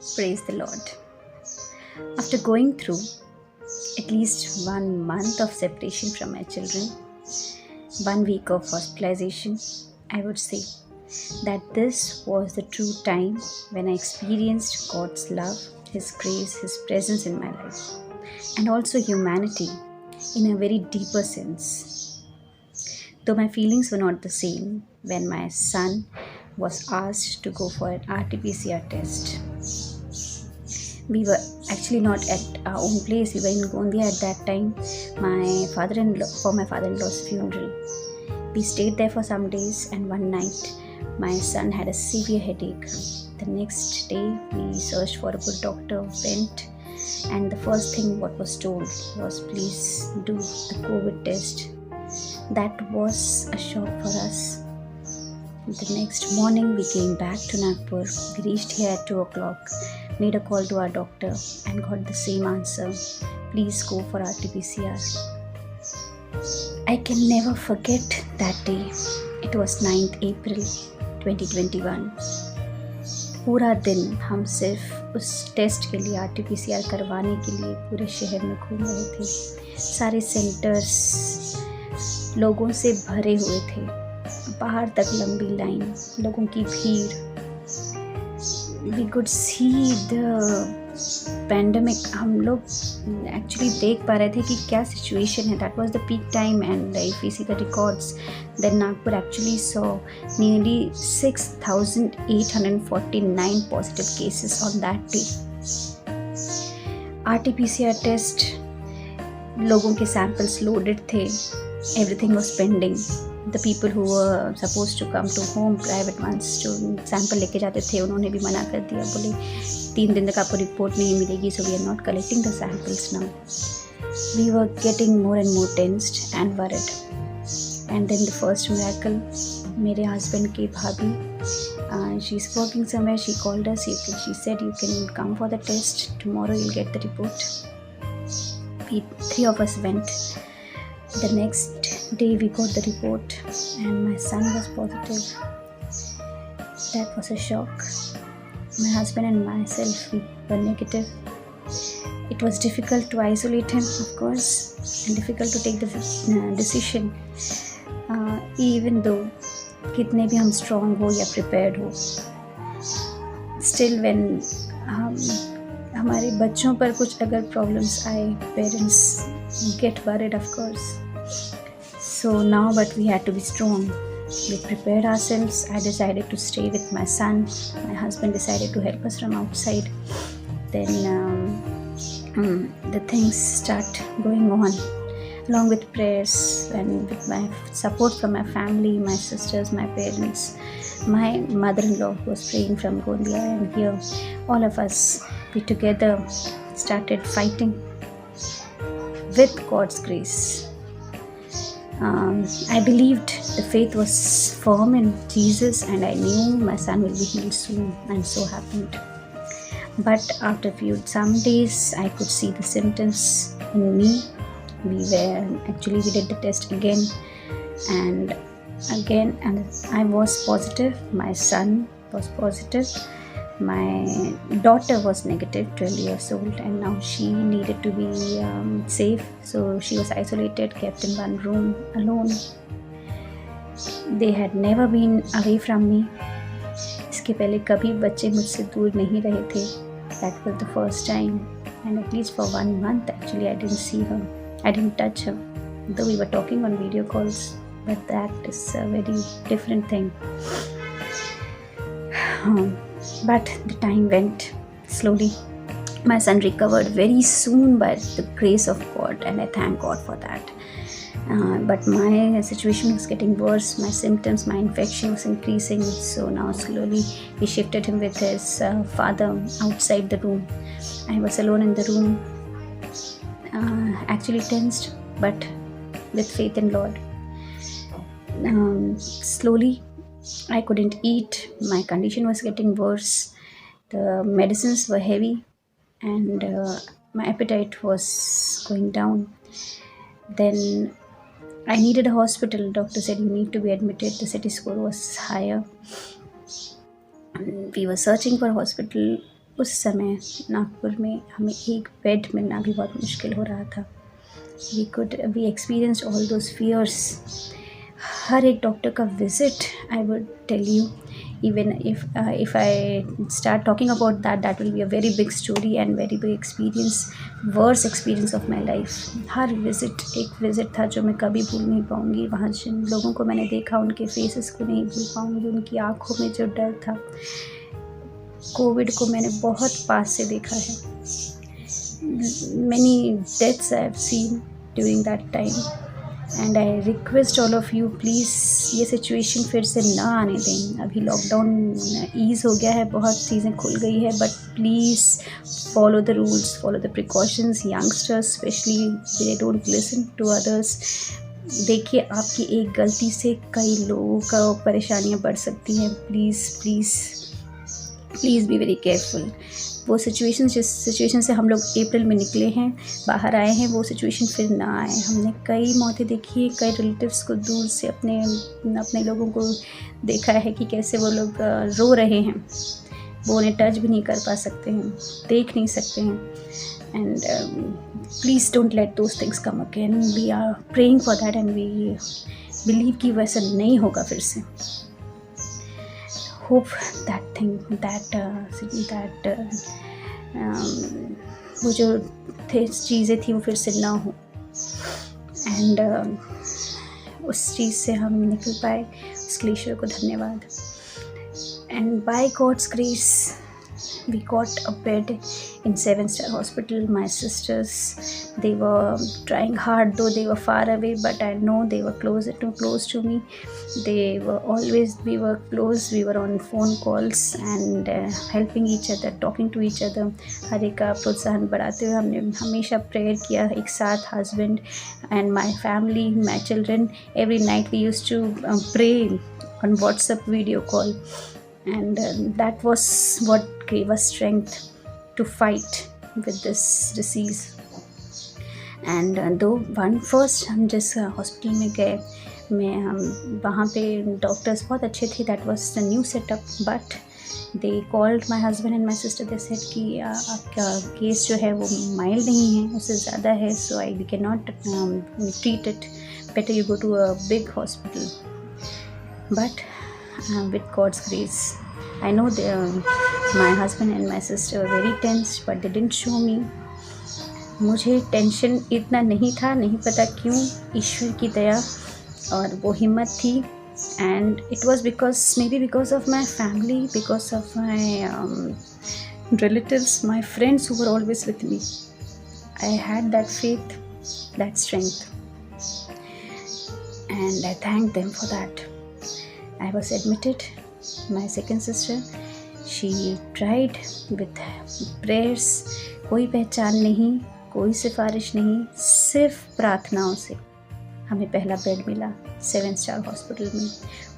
Praise the Lord. After going through at least 1 month of separation from my children, 1 week of hospitalization, I would say that this was the true time when I experienced God's love, His grace, His presence in my life, and also humanity in a very deeper sense. Though my feelings were not the same when my son was asked to go for an RT-PCR test. We were actually not at our own place. We were in Gondia at that time. My father-in-law's funeral. We stayed there for some days, and one night my son had a severe headache. The next day we searched for a good doctor, went, and the first thing what was told was, please do the COVID test. That was a shock for us. The next morning we came back to Nagpur. We reached here at 2 o'clock, made a call to our doctor and got the same answer. Please go for RT-PCR. I can never forget that day. It was 9th April 2021. पूरा दिन हम सिर्फ उस test के लिए RT-PCR करवाने के लिए पूरे शहर में घूम रहे थे. सारे सेंटर्स लोगों से भरे हुए थे. बाहर तक लंबी लाइन, लोगों की भीड़. We could see the pandemic. हम लोग एक्चुअली देख पा रहे थे कि क्या सिचुएशन है. That was the peak time, and if we see the records, then Nagpur actually saw nearly 6,849 positive cases on that day. RT-PCR test, लोगों के samples loaded थे. Everything was pending. The people who were supposed to come to home, private ones, जो sample लेके जाते थे, उन्होंने भी मना कर दिया. बोले 3 दिन तक आपको रिपोर्ट नहीं मिलेगी, so we are not collecting the samples now. We were getting more and more tensed and worried. And then the first miracle, मेरे husband की भाभी, she's working somewhere, she called us, she said you can come for the test, tomorrow you'll get the report. We 3 of us went. The next day we got the report and my son was positive. That was a shock. My husband and myself, we were negative. It was difficult to isolate him, of course, and difficult to take the decision, even though कितने भी हम strong हो या prepared हो. Still when हमारे बच्चों पर कुछ अगर problems आए, parents get worried, of course. So now, but we had to be strong. We prepared ourselves. I decided to stay with my son. My husband decided to help us from outside. Then the things start going on, along with prayers and with my support from my family, my sisters, my parents, my mother-in-law who was praying from Gondia, and here all of us, we together started fighting with God's grace. I believed the faith was firm in Jesus, and I knew my son will be healed soon, and so happened. But after some days, I could see the symptoms in me. We did the test again, and I was positive. My son was positive. My daughter was negative, 12 years old, and now she needed to be safe, so she was isolated, kept in one room alone. They had never been away from me. इसके पहले कभी बच्चे मुझसे दूर नहीं रहे थे. That was the first time, and at least for 1 month actually I didn't see her, I didn't touch her, though we were talking on video calls, but that is a very different thing. But the time went slowly. My son recovered very soon by the grace of God, and I thank God for that. But my situation was getting worse. My symptoms, my infection was increasing. So now slowly we shifted him with his father outside the room. I was alone in the room, actually tensed, but with faith in Lord. Slowly I couldn't eat. My condition was getting worse. The medicines were heavy, and my appetite was going down. Then I needed a hospital. Doctor said you need to be admitted. The CT score was higher. We were searching for a hospital. उस समय नागपुर में हमें एक bed मिलना भी बहुत मुश्किल हो रहा था। We experienced all those fears. हर एक डॉक्टर का visit, I would tell you, even if I start talking about that, that will be a very big story and very big experience, worst experience of my life. Her visit एक visit था जो मैं कभी भूल नहीं पाऊँगी। वहाँ जिन लोगों को मैंने देखा उनके फेसेस को नहीं भूल पाऊँगी, उनकी आँखों में जो डर था। कोविड को मैंने बहुत पास से देखा है। many deaths I have seen during that time, and I request all of you, please ये सिचुएशन फिर से ना आने दें। अभी लॉकडाउन ईज़ हो गया है, बहुत चीज़ें खुल गई है, but please follow the rules, follow the precautions. Youngsters specially, they don't listen to others. देखिए, आपकी एक गलती से कई लोगों का परेशानियाँ बढ़ सकती हैं। Please please please be very careful. वो सिचुएशन, जिस सिचुएशन से हम लोग अप्रैल में निकले हैं, बाहर आए हैं, वो सिचुएशन फिर ना आए। हमने कई मौतें देखी है, कई रिलेटिव्स को दूर से अपने लोगों को देखा है कि कैसे वो लोग रो रहे हैं। वो उन्हें टच भी नहीं कर पा सकते हैं, देख नहीं सकते हैं। And please don't let those things come again. We are praying for that and we believe कि वैसा नहीं होगा फिर से। hope that thing that वो जो चीज़ें थी वो फिर से ना हो, एंड उस चीज़ से हम निकल पाए। उसके ईश्वर को धन्यवाद। And by God's grace we got a bed in 7-star hospital. My sisters, they were trying hard, though they were far away, but I know they were close to me. We were close. We were on phone calls and helping each other, talking to each other. हर एक का प्रोत्साहन बढ़ाते हुए हमने हमेशा prayer किया एक साथ। husband and my family, my children, every night we used to pray on WhatsApp video call. And that was what gave us strength to fight with this disease. And though first हम जिस hospital में गए, वहाँ पे doctors बहुत अच्छे थे, that was the new setup, but they called my husband and my sister. They said कि आपका केस जो है वो माइल्ड नहीं है, उससे ज़्यादा है, so we cannot treat it. Better you go to a big hospital. But with God's grace, I know my husband and my sister were very tense, but they didn't show me. मुझे tension इतना नहीं था, नहीं पता क्यों, ईश्वर की दया और वो हिम्मत थी। And it was maybe because of my family, because of my relatives, my friends who were always with me. I had that faith, that strength, and I thank them for that. I was admitted. My second sister, she tried with prayers. कोई पहचान नहीं, कोई सिफारिश नहीं, सिर्फ प्रार्थनाओं से हमें पहला बेड मिला 7-star हॉस्पिटल में।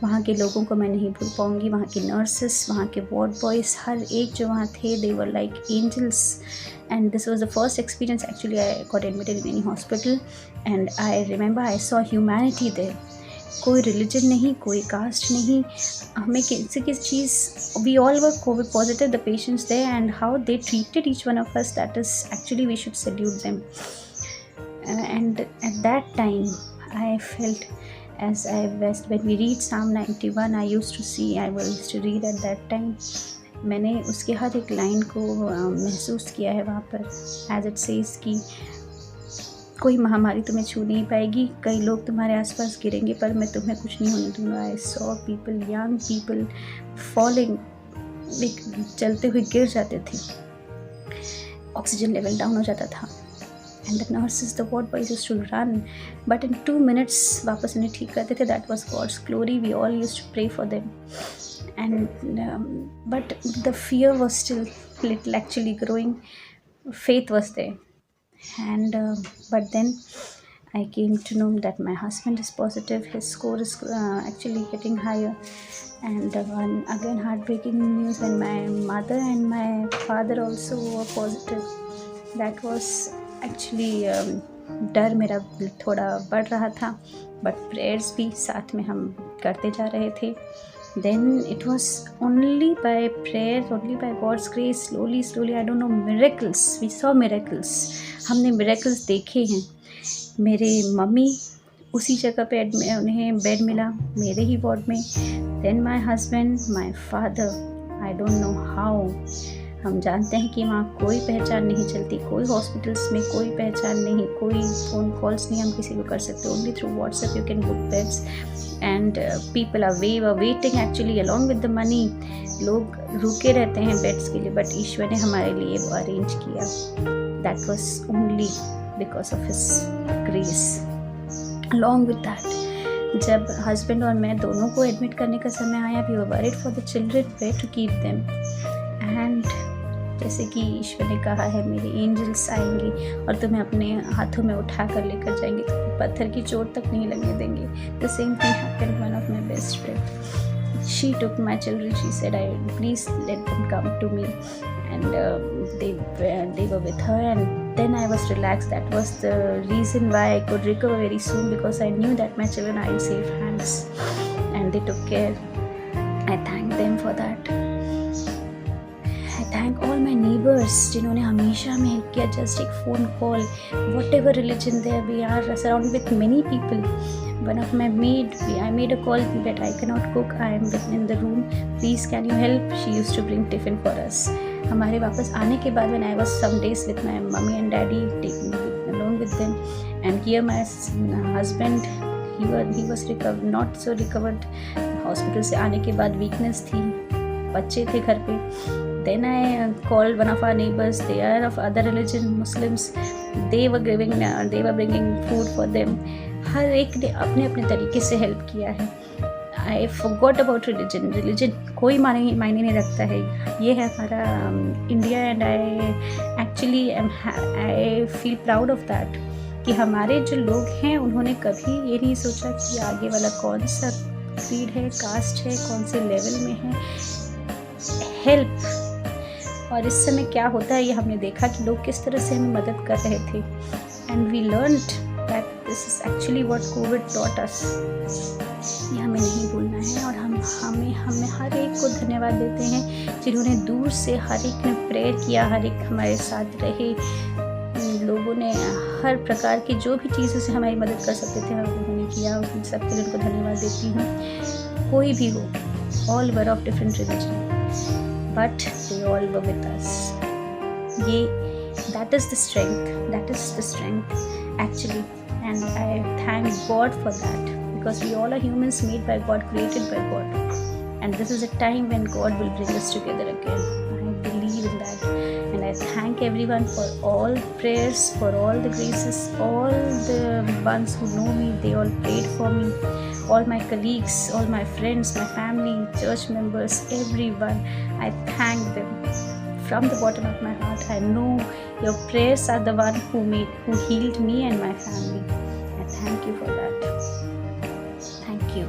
वहाँ के लोगों को मैं नहीं भूल पाऊँगी, वहाँ की नर्सेस, वहाँ के वार्ड बॉयज़, हर एक जो वहाँ थे, they were like angels. And this was the first experience actually I got admitted in any hospital, and I remember I saw humanity there. कोई रिलीजन नहीं, कोई कास्ट नहीं, हमें किसी चीज़, we all were COVID positive, the patients there, and how they treated each one of us, that is actually we should salute them. And at that time I felt, as when we read Psalm 91, I used to read at that time. मैंने उसके हर एक line को महसूस किया है वहाँ पर, as it says कि कोई महामारी तुम्हें छू नहीं पाएगी, कई लोग तुम्हारे आसपास गिरेंगे पर मैं तुम्हें कुछ नहीं होने दूँगा. I saw people, young people falling, चलते हुए गिर जाते थे, ऑक्सीजन लेवल डाउन हो जाता था. And the nurses, the ward boys used to run, but in 2 minutes वापस उन्हें ठीक करते थे. That was God's glory. We all used to pray for them. And but the fear was still little actually growing. Faith was there, and but then I came to know that my husband is positive. His score is actually getting higher. And again heartbreaking news when my mother and my father also were positive. That was actually डर मेरा थोड़ा बढ़ रहा था, but prayers भी साथ में हम करते जा रहे थे. Then it was only by prayer, only by God's grace, slowly, I don't know, miracles. We saw miracles. हमने miracles देखे हैं. मेरे मम्मी उसी जगह पे उन्हें बेड मिला मेरे ही वार्ड में. Then my husband, my father, I don't know how. हम जानते हैं कि वहाँ कोई पहचान नहीं चलती, कोई हॉस्पिटल्स में कोई पहचान नहीं, कोई फ़ोन कॉल्स नहीं हम किसी को कर सकते. Only through WhatsApp you can book beds and people are waiting actually along with the money. लोग रुके रहते हैं बेड्स के लिए, बट ईश्वर ने हमारे लिए वो अरेंज किया. That was only because of his grace. Along with that, जब हस्बैंड और मैं दोनों को एडमिट करने का समय आया, we were worried for the children, where to keep them. And जैसे कि ईश्वर ने कहा है, मेरे एंजल्स आएंगे और तुम्हें अपने हाथों में उठा कर लेकर जाएंगे, पत्थर की चोट तक नहीं लगने देंगे. The same thing happened one of my best friend. She took my children. She said, please let them come to me. And they were with her, and then I was relaxed. That was the reason why I could recover very soon, because I knew that my children are in safe hands and they took care. I thank them for that. I thank all my neighbors जिन्होंने हमेशा हमें help किया. Just एक phone call, whatever religion there, we are surrounded with many people. One of my maid, I made a call that I cannot cook, I am in the room, please can you help. She used to bring tiffin for us. हमारे वापस आने के बाद when I was some days with my mummy and daddy, taking along with them, and here my husband, he was recovered, not so recovered. Hospital से आने के बाद weakness थी, बच्चे थे घर पे. Then I called one of our neighbors. They are of other religion, Muslims. They were bringing food for them. हर एक ने अपने अपने तरीके से हेल्प किया है. I forgot about religion कोई मायने नहीं रखता है. ये है हमारा India, and I feel proud of that कि हमारे जो लोग हैं उन्होंने कभी ये नहीं सोचा कि आगे वाला कौन सा क्रीड है, कास्ट है, कौन से लेवल में है. हेल्प. और इस समय क्या होता है ये हमने देखा कि लोग किस तरह से हमें मदद कर रहे थे. And we learned that this is actually what COVID taught us. ये हमें नहीं भूलना है. और हमें हर एक को धन्यवाद देते हैं जिन्होंने दूर से, हर एक ने प्रेयर किया, हर एक हमारे साथ रहे. लोगों ने हर प्रकार की जो भी चीज़ों से हमारी मदद कर सकते थे उन्होंने किया. उन सबके लिए उनको धन्यवाद देती हूँ. कोई भी हो, all were of different religion, but they all were with us. That is the strength actually, and I thank God for that, because we all are humans made by God, created by God, and this is a time when God will bring us together again. I believe in that, and I thank everyone for all prayers, for all the graces, all the ones who know me, they all prayed for me. All my colleagues, all my friends, my family, church members, everyone, I thank them from the bottom of my heart. I know your prayers are the one who healed me and my family. I thank you for that. Thank you.